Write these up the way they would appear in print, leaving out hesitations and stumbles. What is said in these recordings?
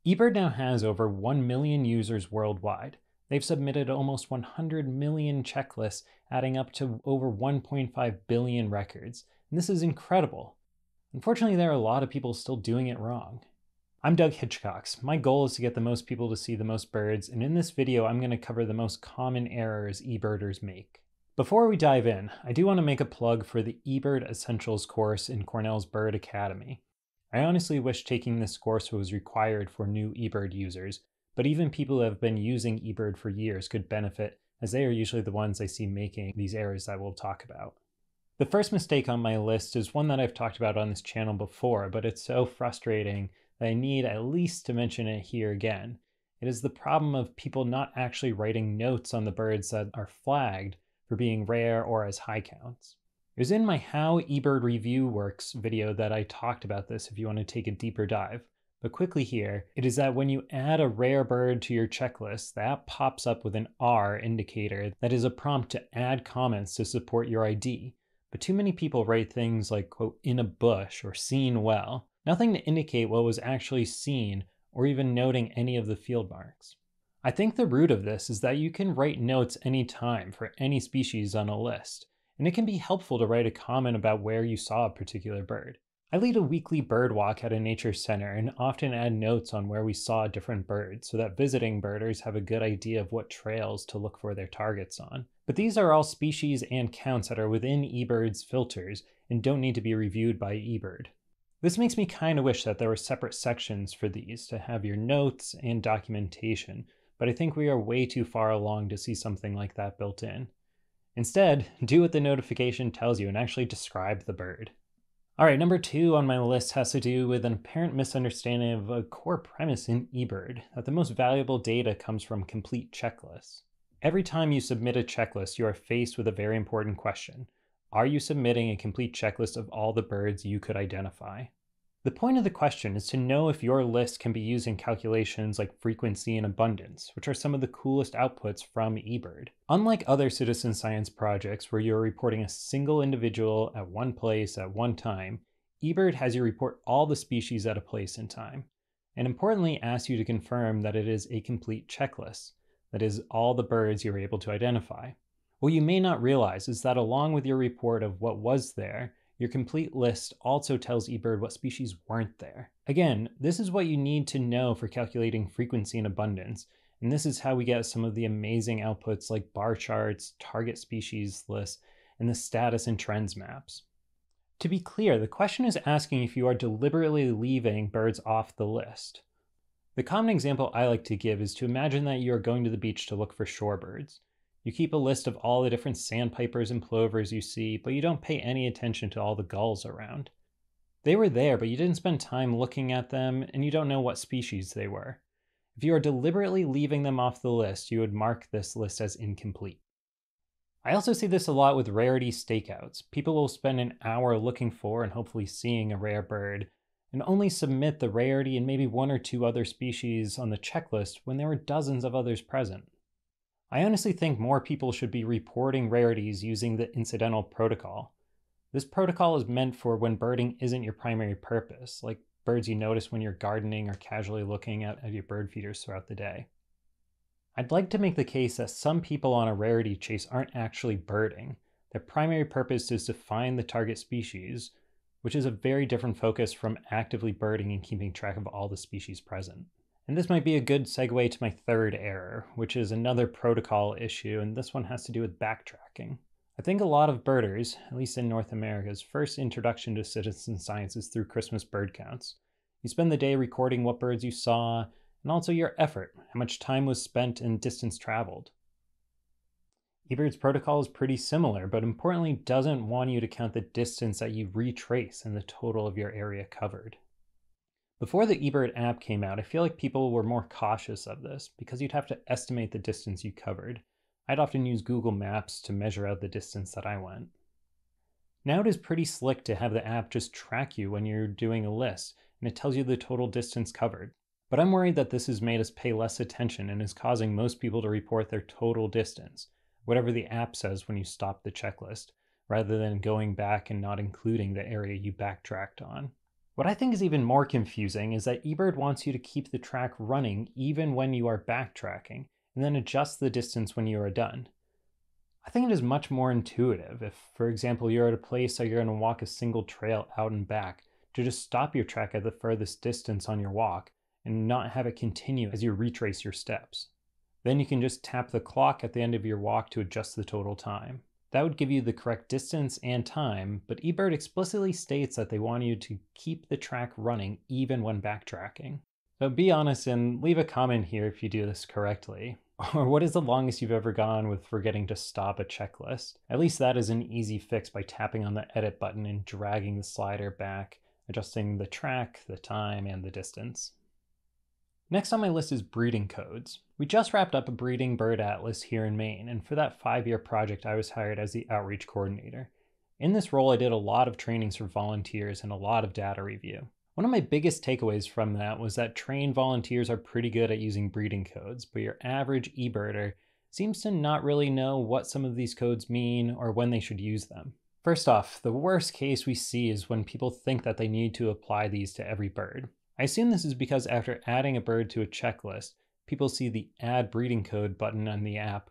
eBird now has over 1 million users worldwide. They've submitted almost 100 million checklists, adding up to over 1.5 billion records. And this is incredible. Unfortunately, there are a lot of people still doing it wrong. I'm Doug Hitchcox. My goal is to get the most people to see the most birds, and in this video, I'm going to cover the most common errors eBirders make. Before we dive in, I do want to make a plug for the eBird Essentials course in Cornell's Bird Academy. I honestly wish taking this course was required for new eBird users, but even people who have been using eBird for years could benefit, as they are usually the ones I see making these errors that we'll talk about. The first mistake on my list is one that I've talked about on this channel before, but it's so frustrating that I need at least to mention it here again. It is the problem of people not actually writing notes on the birds that are flagged for being rare or as high counts. It was in my How eBird Review Works video that I talked about this if you want to take a deeper dive. But quickly here, it is that when you add a rare bird to your checklist, the app pops up with an R indicator that is a prompt to add comments to support your ID. But too many people write things like, quote, in a bush or seen well, nothing to indicate what was actually seen or even noting any of the field marks. I think the root of this is that you can write notes anytime for any species on a list, and it can be helpful to write a comment about where you saw a particular bird. I lead a weekly bird walk at a nature center and often add notes on where we saw different birds so that visiting birders have a good idea of what trails to look for their targets on. But these are all species and counts that are within eBird's filters and don't need to be reviewed by eBird. This makes me kind of wish that there were separate sections for these to have your notes and documentation, but I think we are way too far along to see something like that built in. Instead, do what the notification tells you and actually describe the bird. Alright, number 2 on my list has to do with an apparent misunderstanding of a core premise in eBird, that the most valuable data comes from complete checklists. Every time you submit a checklist, you are faced with a very important question. Are you submitting a complete checklist of all the birds you could identify? The point of the question is to know if your list can be used in calculations like frequency and abundance, which are some of the coolest outputs from eBird. Unlike other citizen science projects where you're reporting a single individual at one place at one time, eBird has you report all the species at a place in time, and importantly asks you to confirm that it is a complete checklist, that is, all the birds you're able to identify. What you may not realize is that along with your report of what was there, your complete list also tells eBird what species weren't there. Again, this is what you need to know for calculating frequency and abundance, and this is how we get some of the amazing outputs like bar charts, target species lists, and the status and trends maps. To be clear, the question is asking if you are deliberately leaving birds off the list. The common example I like to give is to imagine that you are going to the beach to look for shorebirds. You keep a list of all the different sandpipers and plovers you see, but you don't pay any attention to all the gulls around. They were there, but you didn't spend time looking at them, and you don't know what species they were. If you are deliberately leaving them off the list, you would mark this list as incomplete. I also see this a lot with rarity stakeouts. People will spend an hour looking for and hopefully seeing a rare bird, and only submit the rarity and maybe 1 or 2 other species on the checklist when there were dozens of others present. I honestly think more people should be reporting rarities using the incidental protocol. This protocol is meant for when birding isn't your primary purpose, like birds you notice when you're gardening or casually looking at your bird feeders throughout the day. I'd like to make the case that some people on a rarity chase aren't actually birding. Their primary purpose is to find the target species, which is a very different focus from actively birding and keeping track of all the species present. And this might be a good segue to my third error, which is another protocol issue, and this one has to do with backtracking. I think a lot of birders, at least in North America's first introduction to citizen science is through Christmas bird counts. You spend the day recording what birds you saw, and also your effort, how much time was spent and distance traveled. eBird's protocol is pretty similar, but importantly doesn't want you to count the distance that you retrace in the total of your area covered. Before the eBird app came out, I feel like people were more cautious of this because you'd have to estimate the distance you covered. I'd often use Google Maps to measure out the distance that I went. Now it is pretty slick to have the app just track you when you're doing a list, and it tells you the total distance covered. But I'm worried that this has made us pay less attention and is causing most people to report their total distance, whatever the app says when you stop the checklist, rather than going back and not including the area you backtracked on. What I think is even more confusing is that eBird wants you to keep the track running even when you are backtracking, and then adjust the distance when you are done. I think it is much more intuitive if, for example, you're at a place that you're going to walk a single trail out and back, to just stop your track at the furthest distance on your walk and not have it continue as you retrace your steps. Then you can just tap the clock at the end of your walk to adjust the total time. That would give you the correct distance and time, but eBird explicitly states that they want you to keep the track running even when backtracking. So be honest and leave a comment here if you do this correctly. Or what is the longest you've ever gone with forgetting to stop a checklist? At least that is an easy fix by tapping on the edit button and dragging the slider back, adjusting the track, the time, and the distance. Next on my list is breeding codes. We just wrapped up a breeding bird atlas here in Maine, and for that 5-year project I was hired as the outreach coordinator. In this role I did a lot of trainings for volunteers and a lot of data review. One of my biggest takeaways from that was that trained volunteers are pretty good at using breeding codes, but your average eBirder seems to not really know what some of these codes mean or when they should use them. First off, the worst case we see is when people think that they need to apply these to every bird. I assume this is because after adding a bird to a checklist, people see the Add Breeding Code button on the app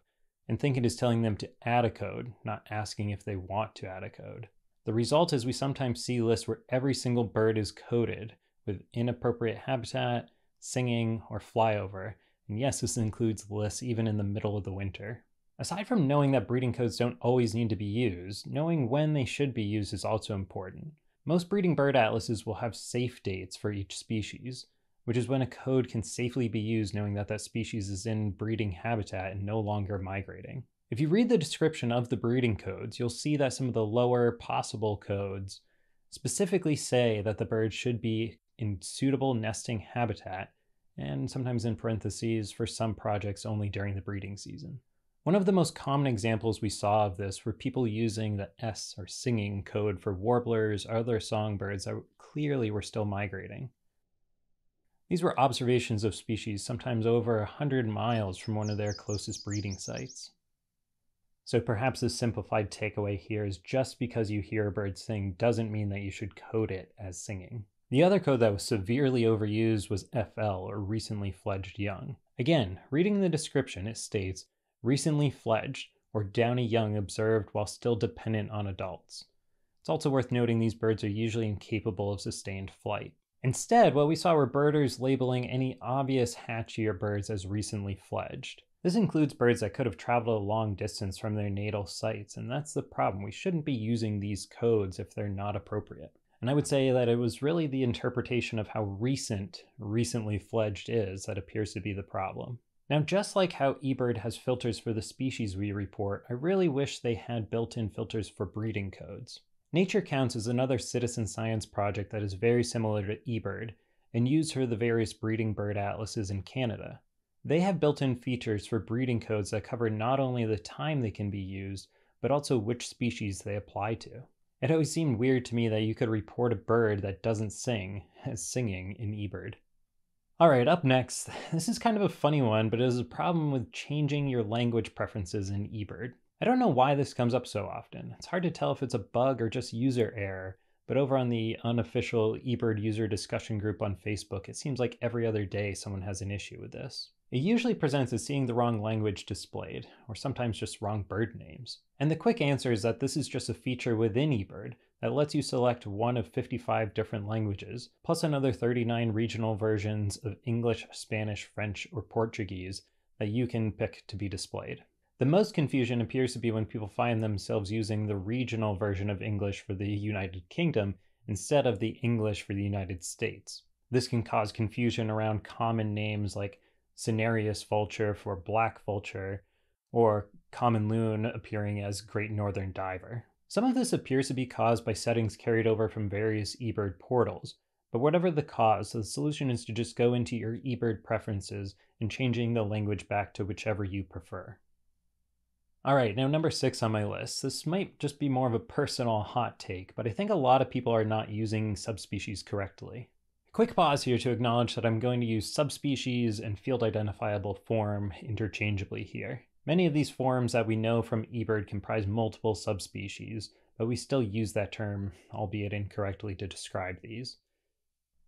and think it is telling them to add a code, not asking if they want to add a code. The result is we sometimes see lists where every single bird is coded with inappropriate habitat, singing, or flyover, and yes, this includes lists even in the middle of the winter. Aside from knowing that breeding codes don't always need to be used, knowing when they should be used is also important. Most breeding bird atlases will have safe dates for each species, which is when a code can safely be used knowing that that species is in breeding habitat and no longer migrating. If you read the description of the breeding codes, you'll see that some of the lower possible codes specifically say that the bird should be in suitable nesting habitat, and sometimes in parentheses for some projects only during the breeding season. One of the most common examples we saw of this were people using the S or singing code for warblers or other songbirds that clearly were still migrating. These were observations of species sometimes over 100 miles from one of their closest breeding sites. So perhaps the simplified takeaway here is just because you hear a bird sing doesn't mean that you should code it as singing. The other code that was severely overused was FL, or recently fledged young. Again, reading the description, it states, recently fledged, or downy young observed while still dependent on adults. It's also worth noting these birds are usually incapable of sustained flight. Instead, what we saw were birders labeling any obvious hatchier birds as recently fledged. This includes birds that could have traveled a long distance from their natal sites, and that's the problem. We shouldn't be using these codes if they're not appropriate. And I would say that it was really the interpretation of how recently fledged is that appears to be the problem. Now, just like how eBird has filters for the species we report, I really wish they had built-in filters for breeding codes. Nature Counts is another citizen science project that is very similar to eBird and used for the various breeding bird atlases in Canada. They have built-in features for breeding codes that cover not only the time they can be used, but also which species they apply to. It always seemed weird to me that you could report a bird that doesn't sing as singing in eBird. Alright, up next, this is kind of a funny one, but it is a problem with changing your language preferences in eBird. I don't know why this comes up so often. It's hard to tell if it's a bug or just user error, but over on the unofficial eBird user discussion group on Facebook, it seems like every other day someone has an issue with this. It usually presents as seeing the wrong language displayed, or sometimes just wrong bird names. And the quick answer is that this is just a feature within eBird that lets you select one of 55 different languages, plus another 39 regional versions of English, Spanish, French, or Portuguese that you can pick to be displayed. The most confusion appears to be when people find themselves using the regional version of English for the United Kingdom instead of the English for the United States. This can cause confusion around common names like Cinereus vulture for black vulture, or common loon appearing as great northern diver. Some of this appears to be caused by settings carried over from various eBird portals, but whatever the cause, the solution is to just go into your eBird preferences and changing the language back to whichever you prefer. Alright, now number 6 on my list. This might just be more of a personal hot take, but I think a lot of people are not using subspecies correctly. Quick pause here to acknowledge that I'm going to use subspecies and field identifiable form interchangeably here. Many of these forms that we know from eBird comprise multiple subspecies, but we still use that term, albeit incorrectly, to describe these.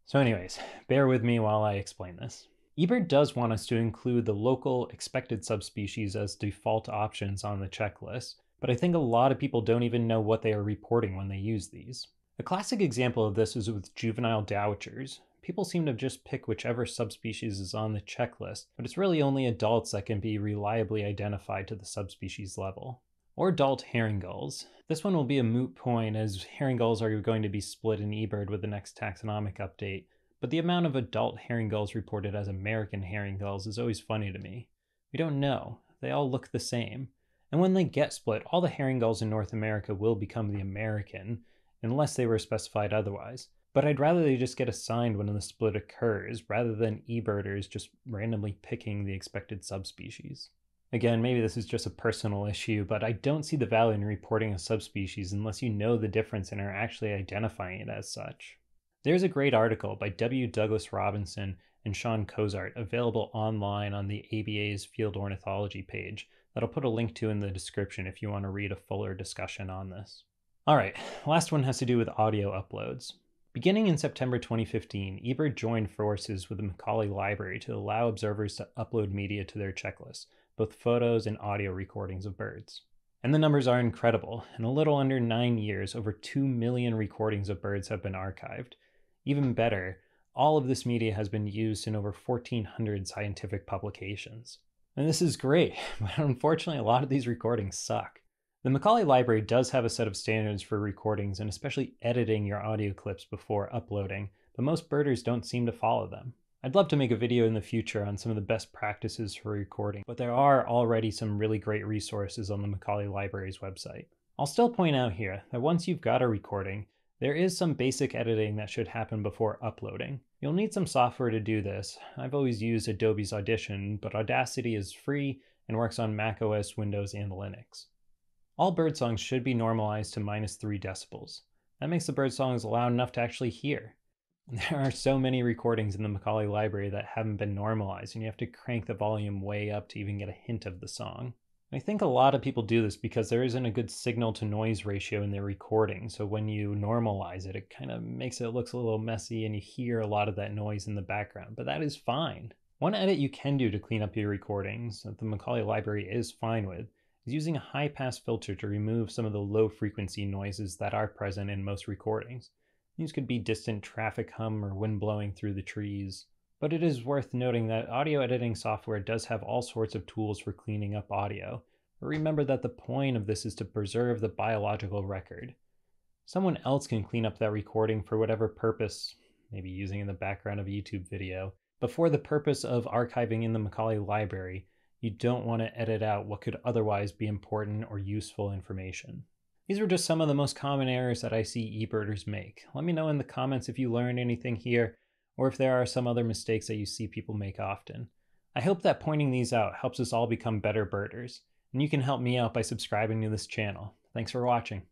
So anyways, bear with me while I explain this. eBird does want us to include the local expected subspecies as default options on the checklist, but I think a lot of people don't even know what they are reporting when they use these. A classic example of this is with juvenile dowitchers. People seem to just pick whichever subspecies is on the checklist, but it's really only adults that can be reliably identified to the subspecies level. Or adult herring gulls. This one will be a moot point as herring gulls are going to be split in eBird with the next taxonomic update, but the amount of adult herring gulls reported as American herring gulls is always funny to me. We don't know. They all look the same. And when they get split, all the herring gulls in North America will become the American, unless they were specified otherwise. But I'd rather they just get assigned when the split occurs, rather than eBirders just randomly picking the expected subspecies. Again, maybe this is just a personal issue, but I don't see the value in reporting a subspecies unless you know the difference and are actually identifying it as such. There's a great article by W. Douglas Robinson and Sean Cozart available online on the ABA's Field Ornithology page that I'll put a link to in the description if you want to read a fuller discussion on this. Alright, last one has to do with audio uploads. Beginning in September 2015, eBird joined forces with the Macaulay Library to allow observers to upload media to their checklists, both photos and audio recordings of birds. And the numbers are incredible. In a little under 9 years, over 2 million recordings of birds have been archived. Even better, all of this media has been used in over 1,400 scientific publications. And this is great, but unfortunately a lot of these recordings suck. The Macaulay Library does have a set of standards for recordings and especially editing your audio clips before uploading, but most birders don't seem to follow them. I'd love to make a video in the future on some of the best practices for recording, but there are already some really great resources on the Macaulay Library's website. I'll still point out here that once you've got a recording, there is some basic editing that should happen before uploading. You'll need some software to do this. I've always used Adobe's Audition, but Audacity is free and works on macOS, Windows, and Linux. All birdsongs should be normalized to -3 decibels. That makes the birdsongs loud enough to actually hear. There are so many recordings in the Macaulay Library that haven't been normalized, and you have to crank the volume way up to even get a hint of the song. I think a lot of people do this because there isn't a good signal to noise ratio in their recording, so when you normalize it, it kind of makes it look a little messy and you hear a lot of that noise in the background, but that is fine. One edit you can do to clean up your recordings, that the Macaulay Library is fine with, is using a high-pass filter to remove some of the low-frequency noises that are present in most recordings. These could be distant traffic hum or wind blowing through the trees. But it is worth noting that audio editing software does have all sorts of tools for cleaning up audio. But remember that the point of this is to preserve the biological record. Someone else can clean up that recording for whatever purpose, maybe using in the background of a YouTube video, but for the purpose of archiving in the Macaulay Library, you don't want to edit out what could otherwise be important or useful information. These were just some of the most common errors that I see eBirders make. Let me know in the comments if you learned anything here, or if there are some other mistakes that you see people make often. I hope that pointing these out helps us all become better birders, and you can help me out by subscribing to this channel. Thanks for watching.